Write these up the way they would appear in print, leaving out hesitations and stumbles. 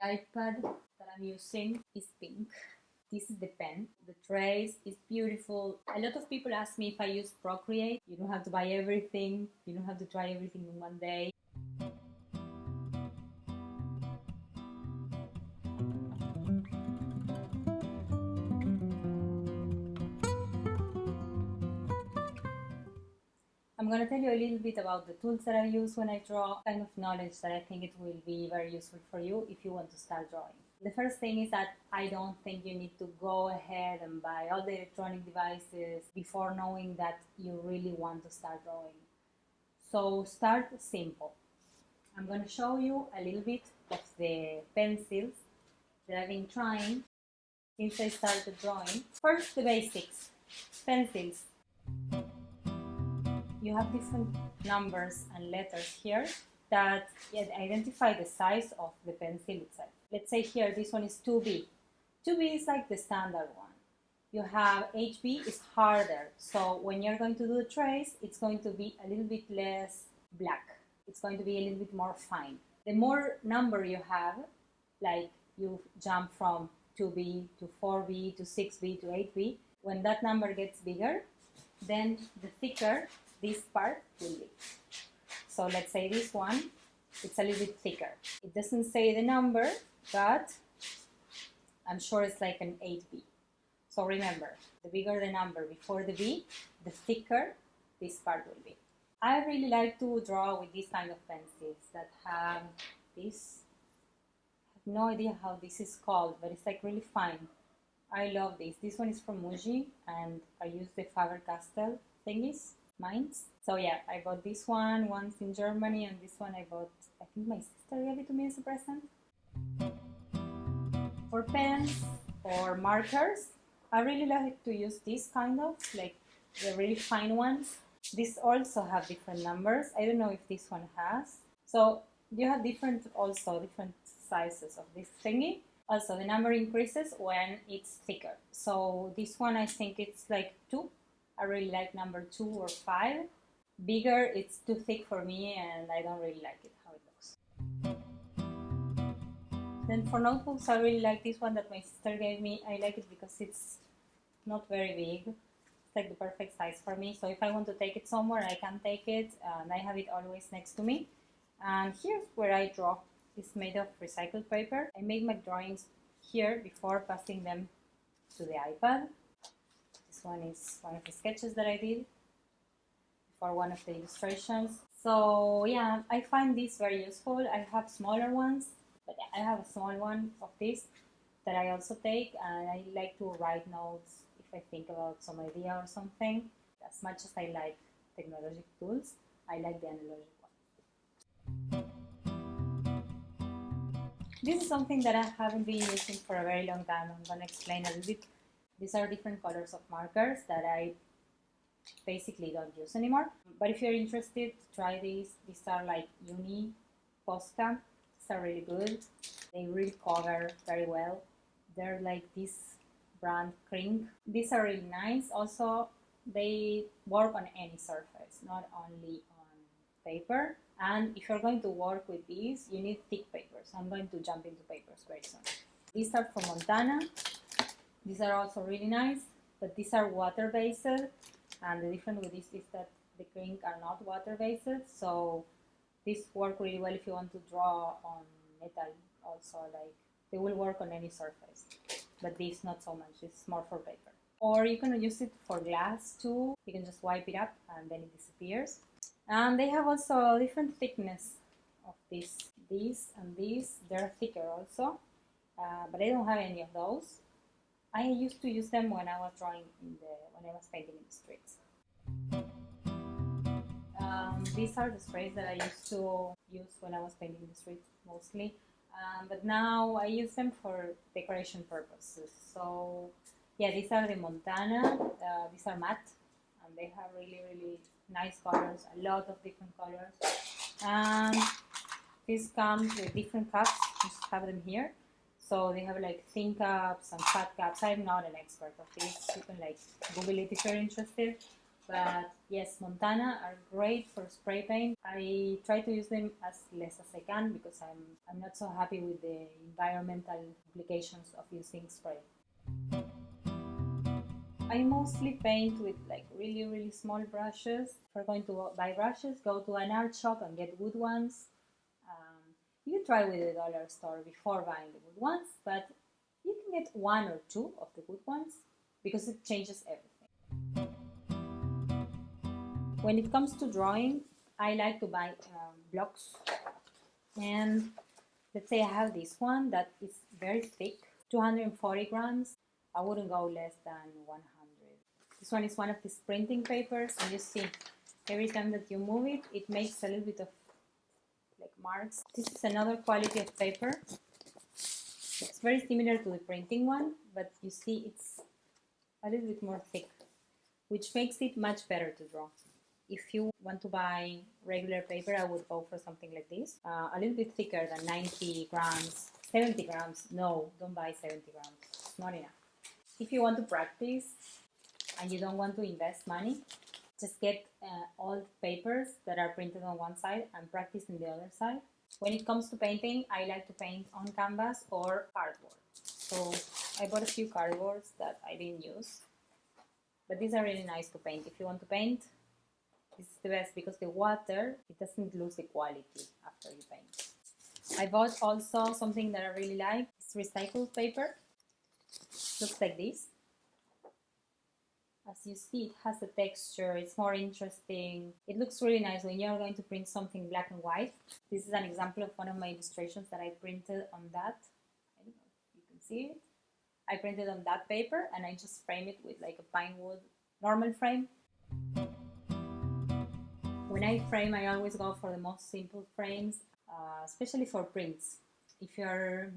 The iPad that I'm using is pink. This is the pen. The trace is beautiful. A lot of people ask me if I use Procreate. You don't have to buy everything. You don't have to try everything in one day. I'm going to tell you a little bit about the tools that I use when I draw, kind of knowledge that I think it will be very useful for you if you want to start drawing. The first thing is that I don't think you need to go ahead and buy all the electronic devices before knowing that you really want to start drawing. So start simple. I'm going to show you a little bit of the pencils that I've been trying since I started drawing. First, the basics. Pencils. You have different numbers and letters here that identify the size of the pencil itself. Let's say here this one is 2B. 2B is like the standard one. You have HB is harder, so when you're going to do the trace, it's going to be a little bit less black. It's going to be a little bit more fine. The more number you have, like you jump from 2B to 4B to 6B to 8B, when that number gets bigger, then the thicker this part will be. So let's say this one, it's a little bit thicker. It doesn't say the number, but I'm sure it's like an 8B. So remember, the bigger the number before the B, the thicker this part will be. I really like to draw with these kind of pencils that have this. I have no idea how this is called, but it's like really fine. I love this. This one is from Muji, and I use the Faber-Castell thingies. Mines. So yeah, I bought this one once in Germany, and this one I bought, I think my sister gave it to me as a present. For pens or markers, I really like to use this kind of, like the really fine ones. These also have different numbers. I don't know if this one has. So you have different sizes of this thingy. Also, the number increases when it's thicker. So this one, I think it's like 2. I really like number 2 or 5. Bigger, it's too thick for me, and I don't really like it how it looks. Then for notebooks, I really like this one that my sister gave me. I like it because it's not very big. It's like the perfect size for me. So if I want to take it somewhere, I can take it, and I have it always next to me. And here's where I draw. It's made of recycled paper. I make my drawings here before passing them to the iPad. This one is one of the sketches that I did for one of the illustrations. So yeah, I find this very useful. I have smaller ones, but I have a small one of this that I also take, and I like to write notes if I think about some idea or something. As much as I like technological tools, I like the analogic one. This is something that I haven't been using for a very long time. I'm going to explain a little bit. These are different colors of markers that I basically don't use anymore. But if you're interested, try these. These are like Uni Posca. These are really good. They really cover very well. They're like this brand Krink. These are really nice. Also, they work on any surface, not only on paper. And if you're going to work with these, you need thick papers. I'm going to jump into papers very soon. These are from Montana. These are also really nice, but these are water-based, and the difference with this is that the Krink are not water-based, so these work really well if you want to draw on metal also, like they will work on any surface, but this not so much, it's more for paper. Or you can use it for glass too. You can just wipe it up and then it disappears. And they have also different thickness of these and these. They're thicker also, but I don't have any of those. I used to use them when I was drawing when I was painting in the streets. These are the sprays that I used to use when I was painting the streets mostly, but now I use them for decoration purposes. So yeah, these are the Montana. These are matte, and they have really, really nice colors, a lot of different colors. And this comes with different cups. Just have them here. So they have like thin cups and fat cups. I'm not an expert of this. You can like Google it if you're interested. But yes, Montana are great for spray paint. I try to use them as less as I can because I'm not so happy with the environmental implications of using spray. I mostly paint with like really small brushes. If you're going to buy brushes, go to an art shop and get good ones. You can try with the dollar store before buying the good ones, but you can get one or two of the good ones because it changes everything. When it comes to drawing, I like to buy blocks, and let's say I have this one that is very thick, 240 grams. I wouldn't go less than 100. This one is one of these printing papers, and you see every time that you move it, it makes a little bit of like marks. This is another quality of paper. It's very similar to the printing one, but you see it's a little bit more thick, which makes it much better to draw. If you want to buy regular paper, I would go for something like this, a little bit thicker than 90 grams, 70 grams. No, don't buy 70 grams, it's not enough. If you want to practice and you don't want to invest money, just get old papers that are printed on one side and practice on the other side. When it comes to painting, I like to paint on canvas or cardboard. So I bought a few cardboards that I didn't use, but these are really nice to paint. If you want to paint, this is the best because the water, it doesn't lose the quality after you paint. I bought also something that I really like. It's recycled paper. Looks like this. As you see, it has a texture, it's more interesting. It looks really nice when you're going to print something black and white. This is an example of one of my illustrations that I printed on that. I don't know if you can see it. I printed on that paper and I just frame it with like a pine wood normal frame. When I frame, I always go for the most simple frames, especially for prints. If you're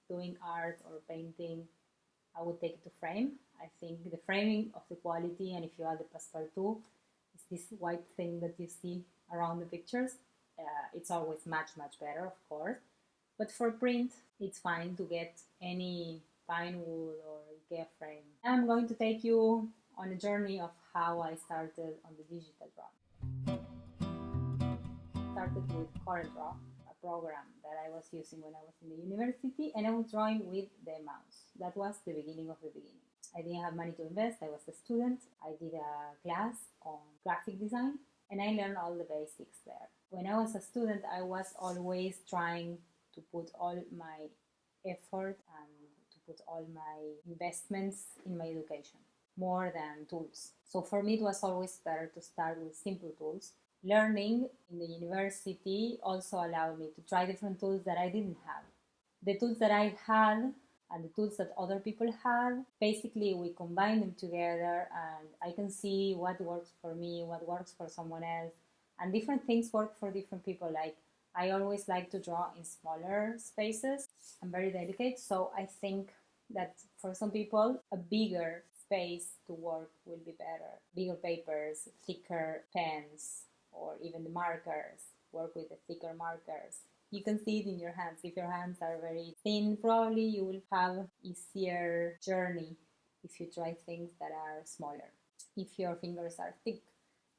doing art or painting, I would take it to frame. I think the framing of the quality, and if you add the passepartout, is this white thing that you see around the pictures. It's always much better, of course. But for print, it's fine to get any pine wood or IKEA frame. I'm going to take you on a journey of how I started on the digital drawing. Started with CorelDRAW, a program that I was using when I was in the university, and I was drawing with the mouse. That was the beginning of the beginning. I didn't have money to invest, I was a student. I did a class on graphic design and I learned all the basics there. When I was a student, I was always trying to put all my effort and to put all my investments in my education, more than tools. So for me, it was always better to start with simple tools. Learning in the university also allowed me to try different tools that I didn't have. The tools that I had and the tools that other people had, basically we combine them together and I can see what works for me, what works for someone else, and different things work for different people. Like I always like to draw in smaller spaces. I'm very delicate, so I think that for some people a bigger space to work will be better. Bigger papers, thicker pens, or even the markers. Work with the thicker markers. You can see it in your hands. If your hands are very thin, probably you will have easier journey if you try things that are smaller. If your fingers are thick,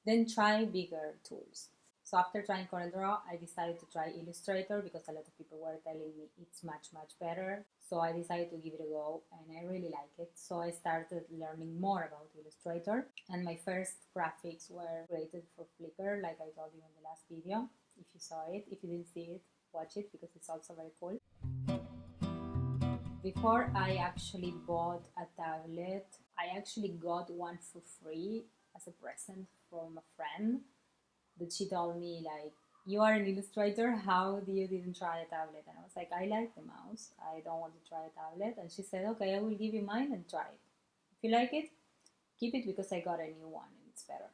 then try bigger tools. So after trying CorelDRAW, I decided to try Illustrator because a lot of people were telling me it's much better. So I decided to give it a go and I really like it. So I started learning more about Illustrator, and my first graphics were created for Flickr, like I told you in the last video. If you saw it, if you didn't see it, watch it because it's also very cool. Before I actually bought a tablet, I actually got one for free as a present from a friend that she told me, like, you are an illustrator, how do you didn't try a tablet? And I was like, I like the mouse, I don't want to try a tablet. And she said, okay, I will give you mine and try it. If you like it, keep it because I got a new one and it's better.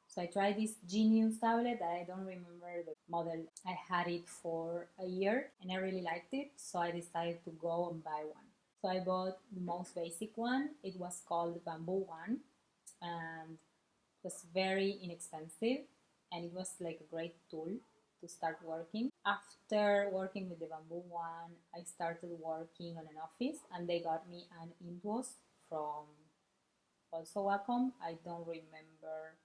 So I tried this Genius tablet that I don't remember the model. I had it for a year and I really liked it, so I decided to go and buy one. So I bought the most basic one. It was called the Bamboo One and it was very inexpensive and it was like a great tool to start working. After working with the Bamboo One, I started working on an office and they got me an Intuos from also Wacom. I don't remember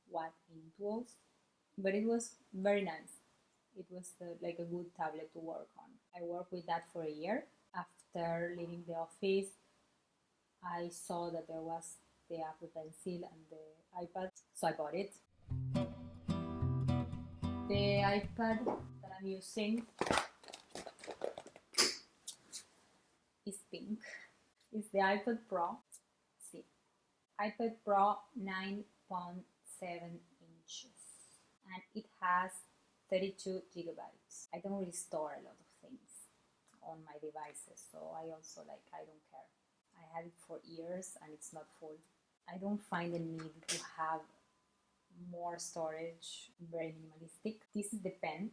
what it was, but it was very nice. It was like a good tablet to work on. I worked with that for a year. After leaving the office, I saw that there was the Apple Pencil and the iPad, so I bought it. The iPad that I'm using is pink. It's the iPad Pro. See, iPad Pro 9.7 inches, and it has 32 gigabytes. I don't really store a lot of things on my devices, so I also I don't care. I had it for years and it's not full. I don't find the need to have more storage, very minimalistic. This is the pen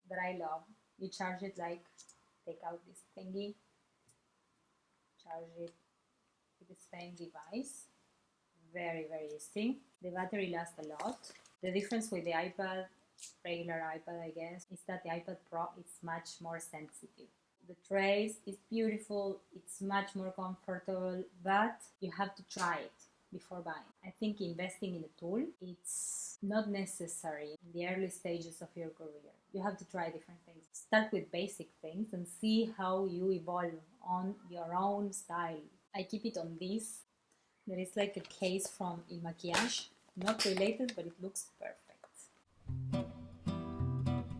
that I love. You charge it take out this thingy, charge it with the same device. Very, very easy. The battery lasts a lot. The difference with the iPad, regular iPad I guess, is that the iPad Pro is much more sensitive. The trace is beautiful, it's much more comfortable, but you have to try it before buying. I think investing in a tool, it's not necessary in the early stages of your career. You have to try different things. Start with basic things and see how you evolve on your own style. I keep it on this. There is like a case from Il Maquillage, not related, but it looks perfect.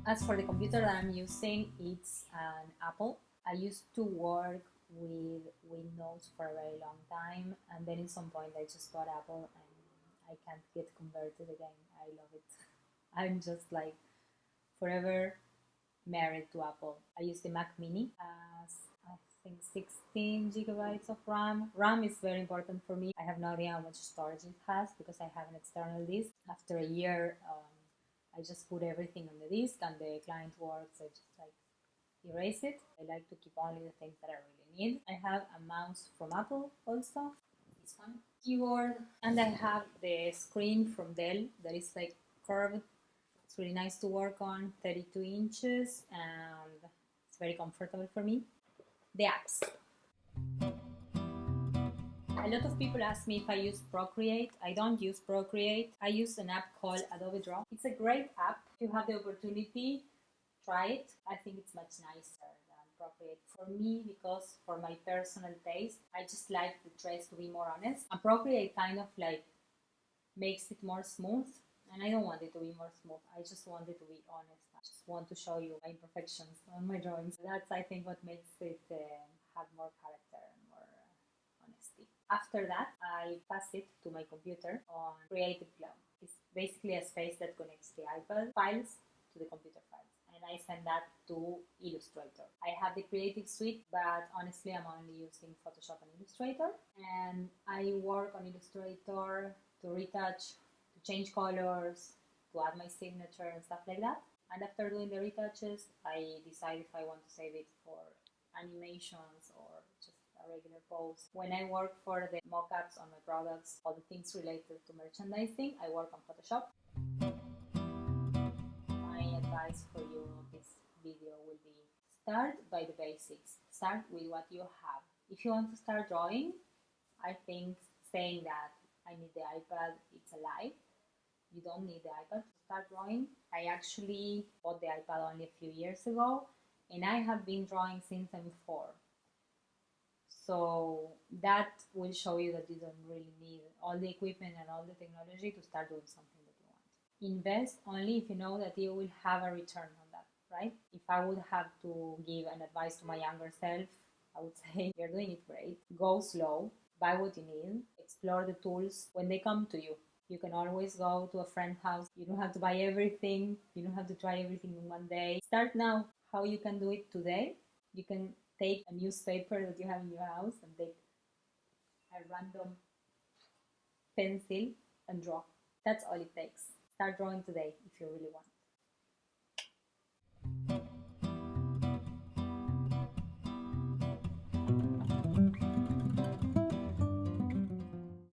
As for the computer that I'm using, it's an Apple. I used to work with Windows for a very long time, and then at some point I just bought Apple and I can't get converted again. I love it. I'm just forever married to Apple. I use the Mac Mini as I think 16 gigabytes of RAM. RAM is very important for me. I have no idea how much storage it has because I have an external disk. After a year, I just put everything on the disk and the client works. I just erase it. I like to keep only the things that I really need. I have a mouse from Apple also, this one, keyboard, and I have the screen from Dell that is curved. It's really nice to work on, 32 inches, and it's very comfortable for me. The apps. A lot of people ask me if I use Procreate. I don't use Procreate. I use an app called Adobe Draw. It's a great app. If you have the opportunity, try it. I think it's much nicer than Procreate for me because for my personal taste, I just like the trace to be more honest. And Procreate kind of makes it more smooth. And I don't want it to be more smooth. I just want it to be honest. I just want to show you my imperfections on my drawings. That's, I think, what makes it have more character and more honesty. After that, I pass it to my computer on Creative Cloud. It's basically a space that connects the iPad files to the computer files. And I send that to Illustrator. I have the Creative Suite, but honestly, I'm only using Photoshop and Illustrator. And I work on Illustrator to retouch, to change colors, to add my signature and stuff like that. And after doing the retouches, I decide if I want to save it for animations or just a regular pose. When I work for the mockups on my products, all the things related to merchandising, I work on Photoshop. My advice for you on this video will be start by the basics. Start with what you have. If you want to start drawing, I think saying that I need the iPad, it's a lie. You don't need the iPad to start drawing. I actually bought the iPad only a few years ago, and I have been drawing since I'm 4. So that will show you that you don't really need all the equipment and all the technology to start doing something that you want. Invest only if you know that you will have a return on that, right? If I would have to give an advice to my younger self, I would say you're doing it great. Go slow, buy what you need, explore the tools when they come to you. You can always go to a friend's house. You don't have to buy everything. You don't have to try everything in one day. Start now. How you can do it today? You can take a newspaper that you have in your house and take a random pencil and draw. That's all it takes. Start drawing today if you really want.